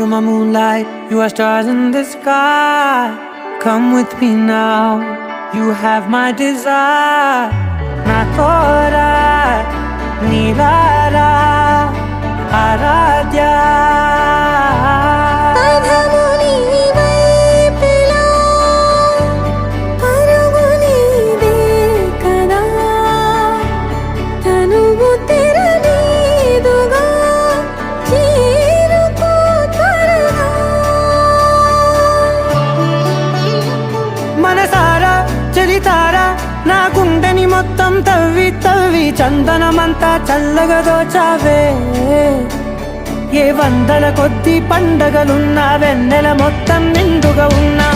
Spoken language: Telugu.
you're my moonlight, you are stars in the sky. Come with me now, you have my desire. Na tora nilara aradhya. మనసారా చలితారా నా గుండెని మొత్తం తవ్వి తవ్వి చందనమంతా చల్లగా దోచావే. ఏ వందల కొద్ది పండగలున్నా వెన్నెల మొత్తం నిండుగా ఉన్నా